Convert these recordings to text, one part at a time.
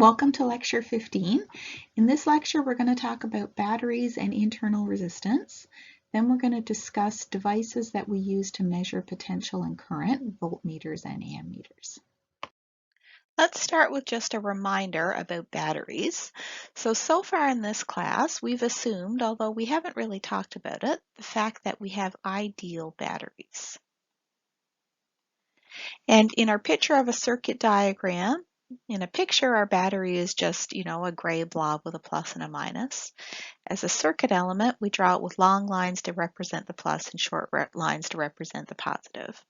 Welcome to lecture 15. In this lecture, we're going to talk about batteries and internal resistance. Then we're going to discuss devices that we use to measure potential and current, voltmeters and ammeters. Let's start with just a reminder about batteries. So far in this class, we've assumed, although we haven't really talked about it, the fact that we have ideal batteries. And in our picture of a circuit diagram, in a picture, our battery is just, a gray blob with a plus and a minus. As a circuit element, we draw it with long lines to represent the plus and short lines to represent the positive.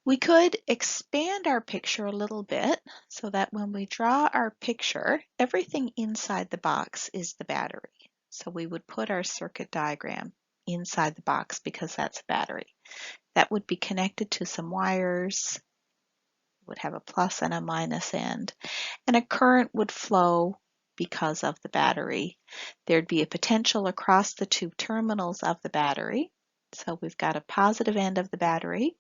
We could expand our picture a little bit so that when we draw our picture, everything inside the box is the battery. So we would put our circuit diagram inside the box because that's a battery. That would be connected to some wires, would have a plus and a minus end, and a current would flow because of the battery. There'd be a potential across the two terminals of the battery. So we've got a positive end of the battery,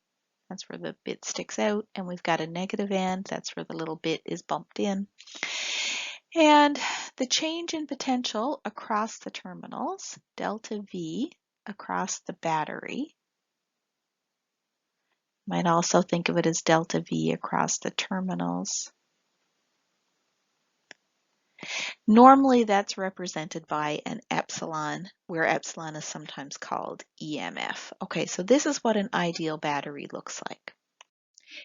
that's where the bit sticks out, and we've got a negative end, that's where the little bit is bumped in. And the change in potential across the terminals, delta V across the battery, might also think of it as delta V across the terminals. Normally that's represented by an epsilon, where epsilon is sometimes called EMF. Okay, so this is what an ideal battery looks like.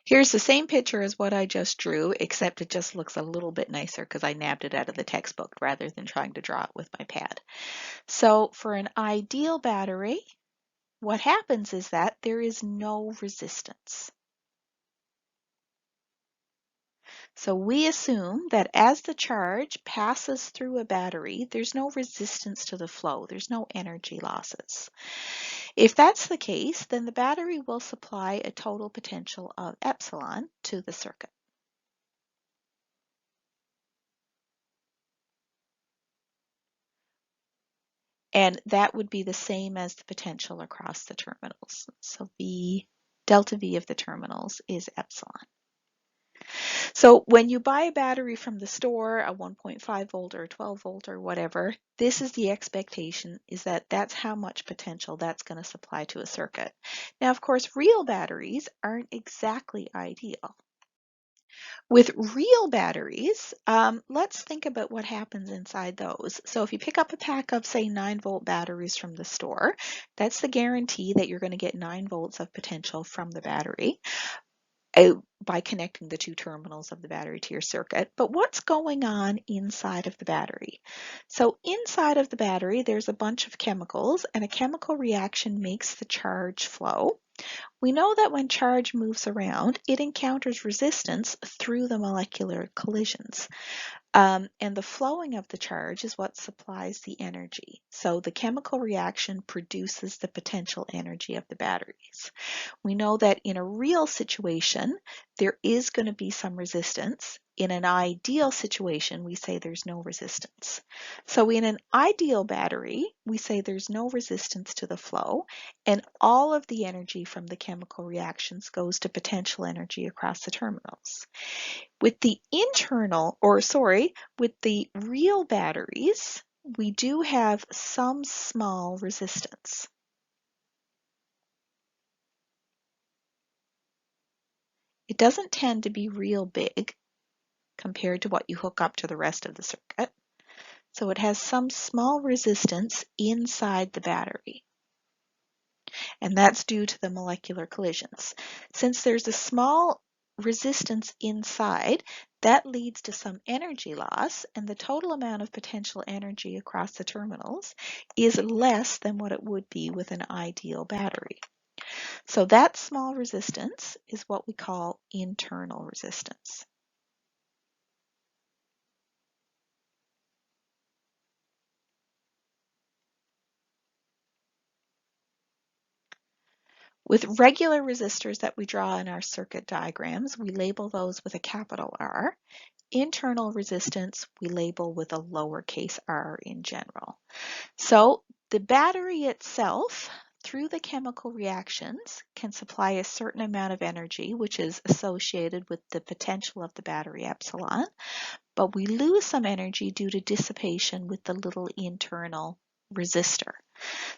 Here's the same picture as what I just drew, except it just looks a little bit nicer because I nabbed it out of the textbook rather than trying to draw it with my pad. So for an ideal battery, what happens is that there is no resistance. So we assume that as the charge passes through a battery, there's no resistance to the flow, there's no energy losses. If that's the case, then the battery will supply a total potential of epsilon to the circuit. And that would be the same as the potential across the terminals. So delta V of the terminals is epsilon. So when you buy a battery from the store, a 1.5 volt or a 12 volt or whatever, this is the expectation, is that that's how much potential that's going to supply to a circuit. Now, of course, real batteries aren't exactly ideal. With real batteries, let's think about what happens inside those. So if you pick up a pack of, say, 9-volt batteries from the store, that's the guarantee that you're going to get 9 volts of potential from the battery by connecting the two terminals of the battery to your circuit. But what's going on inside of the battery? So inside of the battery, there's a bunch of chemicals, and a chemical reaction makes the charge flow. We know that when charge moves around, it encounters resistance through the molecular collisions. And the flowing of the charge is what supplies the energy. So the chemical reaction produces the potential energy of the batteries. We know that in a real situation, there is going to be some resistance. In an ideal situation, we say there's no resistance. So in an ideal battery, we say there's no resistance to the flow, and all of the energy from the chemical reactions goes to potential energy across the terminals. With the real batteries, we do have some small resistance. It doesn't tend to be real big compared to what you hook up to the rest of the circuit. So it has some small resistance inside the battery. And that's due to the molecular collisions. Since there's a small resistance inside, that leads to some energy loss, and the total amount of potential energy across the terminals is less than what it would be with an ideal battery. So that small resistance is what we call internal resistance. With regular resistors that we draw in our circuit diagrams, we label those with a capital R. Internal resistance we label with a lowercase r in general. So the battery itself, through the chemical reactions, can supply a certain amount of energy, which is associated with the potential of the battery epsilon. but we lose some energy due to dissipation with the little internal resistor.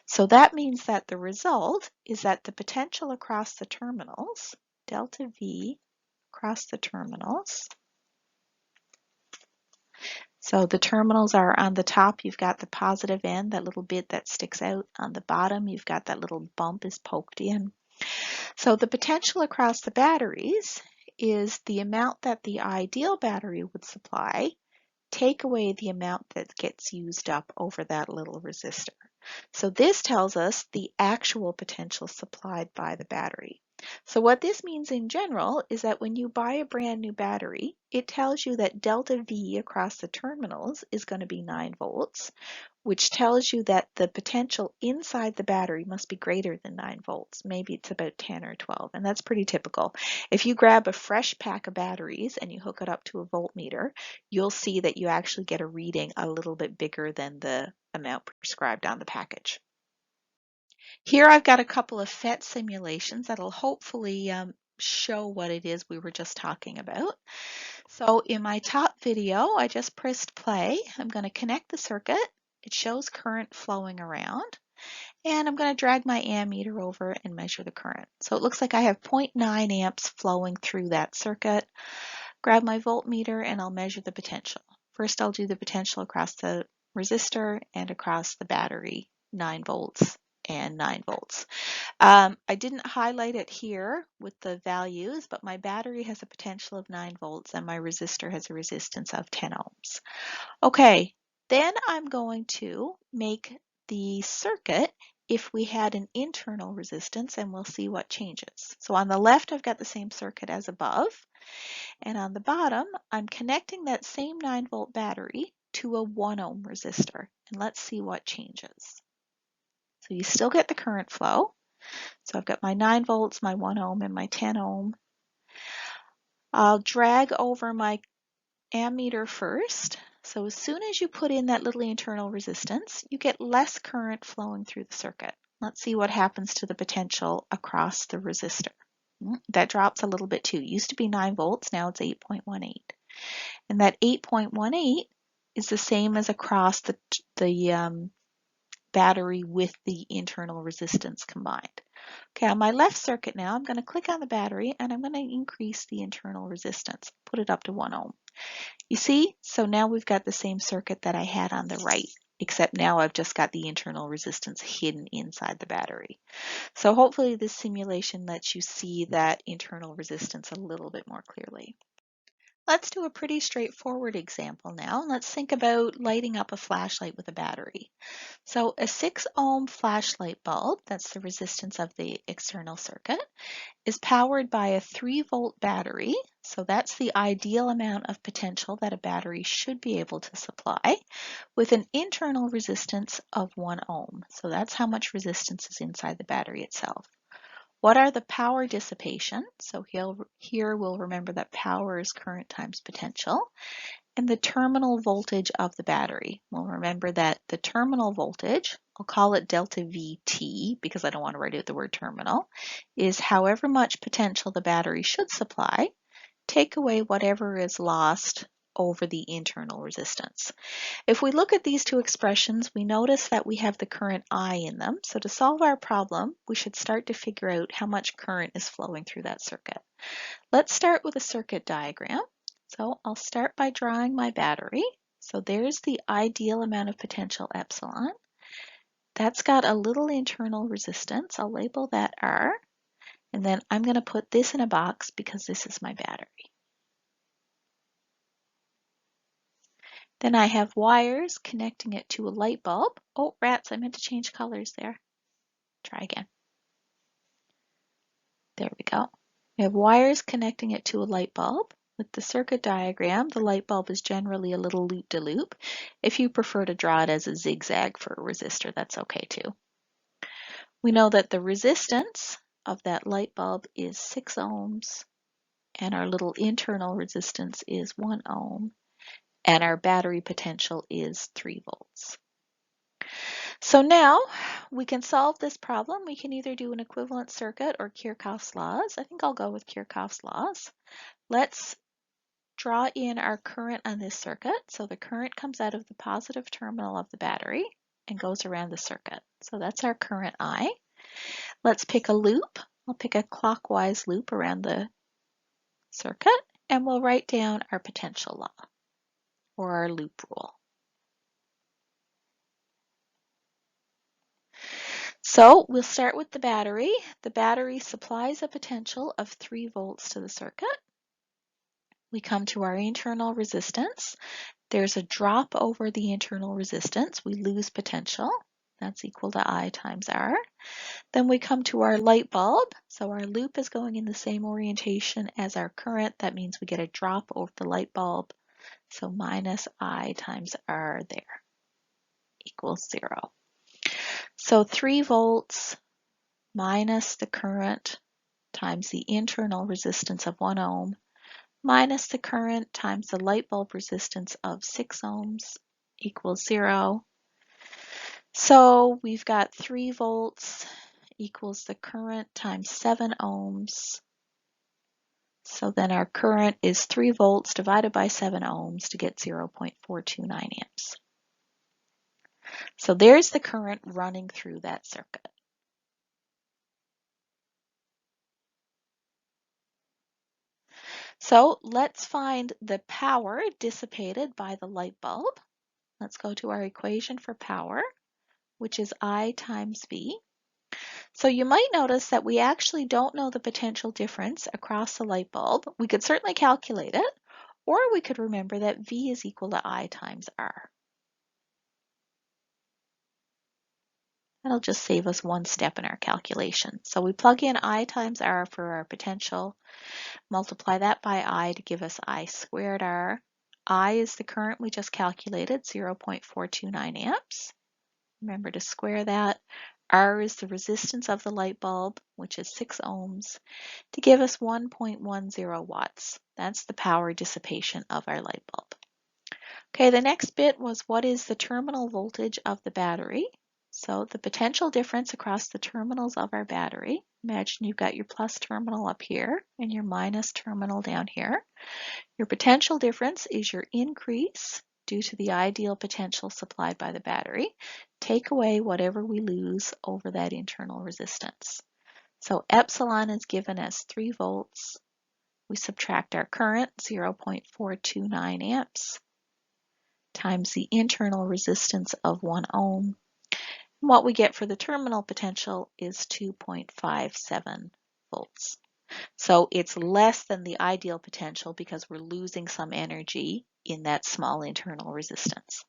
So that means that the result is that the potential across the terminals, delta V across the terminals, so the terminals are on the top, you've got the positive end, that little bit that sticks out. On the bottom, you've got that little bump is poked in. So the potential across the batteries is the amount that the ideal battery would supply, take away the amount that gets used up over that little resistor. So this tells us the actual potential supplied by the battery. So what this means in general is that when you buy a brand new battery, it tells you that delta V across the terminals is going to be 9 volts, which tells you that the potential inside the battery must be greater than 9 volts. Maybe it's about 10 or 12, and that's pretty typical. If you grab a fresh pack of batteries and you hook it up to a voltmeter, you'll see that you actually get a reading a little bit bigger than the amount prescribed on the package. Here I've got a couple of FET simulations that'll hopefully show what it is we were just talking about. So in my top video, I just pressed play. I'm going to connect the circuit. It shows current flowing around. And I'm going to drag my ammeter over and measure the current. So it looks like I have 0.9 amps flowing through that circuit. Grab my voltmeter and I'll measure the potential. First I'll do the potential across the resistor and across the battery, 9 volts and 9 volts. I didn't highlight it here with the values, but my battery has a potential of 9 volts and my resistor has a resistance of 10 ohms. Okay, then I'm going to make the circuit if we had an internal resistance, and we'll see what changes. So on the left, I've got the same circuit as above, and on the bottom, I'm connecting that same 9 volt battery to a 1 ohm resistor, and let's see what changes. So you still get the current flow. So I've got my 9 volts, my 1 ohm, and my 10 ohm. I'll drag over my ammeter first. So as soon as you put in that little internal resistance, you get less current flowing through the circuit. Let's see what happens to the potential across the resistor. That drops a little bit too. It used to be 9 volts, now it's 8.18. And that 8.18 is the same as across the battery with the internal resistance combined. Okay, on my left circuit now, I'm going to click on the battery and I'm going to increase the internal resistance, put it up to 1 ohm. You see, so now we've got the same circuit that I had on the right, except now I've just got the internal resistance hidden inside the battery. So hopefully this simulation lets you see that internal resistance a little bit more clearly. Let's do a pretty straightforward example now. Let's think about lighting up a flashlight with a battery. So a 6 ohm flashlight bulb, that's the resistance of the external circuit, is powered by a 3 volt battery. So that's the ideal amount of potential that a battery should be able to supply, with an internal resistance of 1 ohm. So that's how much resistance is inside the battery itself. What are the power dissipation? So here we'll remember that power is current times potential. And the terminal voltage of the battery. We'll remember that the terminal voltage, I'll call it delta VT because I don't want to write out the word terminal, is however much potential the battery should supply, take away whatever is lost over the internal resistance. If we look at these two expressions, we notice that we have the current I in them. So to solve our problem, we should start to figure out how much current is flowing through that circuit. Let's start with a circuit diagram. So I'll start by drawing my battery. So there's the ideal amount of potential epsilon. That's got a little internal resistance. I'll label that R. And then I'm going to put this in a box because this is my battery. Then I have wires connecting it to a light bulb. Oh, rats, I meant to change colors there. Try again. There we go. We have wires connecting it to a light bulb. With the circuit diagram, the light bulb is generally a little loop-de-loop. If you prefer to draw it as a zigzag for a resistor, that's okay too. We know that the resistance of that light bulb is 6 ohms, and our little internal resistance is 1 ohm, and our battery potential is 3 volts. So now we can solve this problem. We can either do an equivalent circuit or Kirchhoff's laws. I think I'll go with Kirchhoff's laws. Let's draw in our current on this circuit. So the current comes out of the positive terminal of the battery and goes around the circuit. So that's our current I. Let's pick a loop. I'll pick a clockwise loop around the circuit, and we'll write down our potential law or our loop rule. So we'll start with the battery. The battery supplies a potential of 3 volts to the circuit. We come to our internal resistance. There's a drop over the internal resistance. We lose potential. That's equal to I times R. Then we come to our light bulb. So our loop is going in the same orientation as our current. That means we get a drop over the light bulb. So minus I times R there equals 0. So 3 volts minus the current times the internal resistance of 1 ohm minus the current times the light bulb resistance of 6 ohms equals 0. So we've got 3 volts equals the current times 7 ohms. So then our current is 3 volts divided by 7 ohms to get 0.429 amps. So there's the current running through that circuit. So let's find the power dissipated by the light bulb. Let's go to our equation for power, which is I times V. So you might notice that we actually don't know the potential difference across the light bulb. We could certainly calculate it, or we could remember that V is equal to I times R. That'll just save us one step in our calculation. So we plug in I times R for our potential, multiply that by I to give us I squared R. I is the current we just calculated, 0.429 amps. Remember to square that. R is the resistance of the light bulb, which is 6 ohms, to give us 1.10 watts. That's the power dissipation of our light bulb. Okay, the next bit was what is the terminal voltage of the battery? So the potential difference across the terminals of our battery, imagine you've got your plus terminal up here and your minus terminal down here. Your potential difference is your increase due to the ideal potential supplied by the battery. Take away whatever we lose over that internal resistance. So epsilon is given as 3 volts. We subtract our current, 0.429 amps, times the internal resistance of 1 ohm. And what we get for the terminal potential is 2.57 volts. So it's less than the ideal potential because we're losing some energy in that small internal resistance.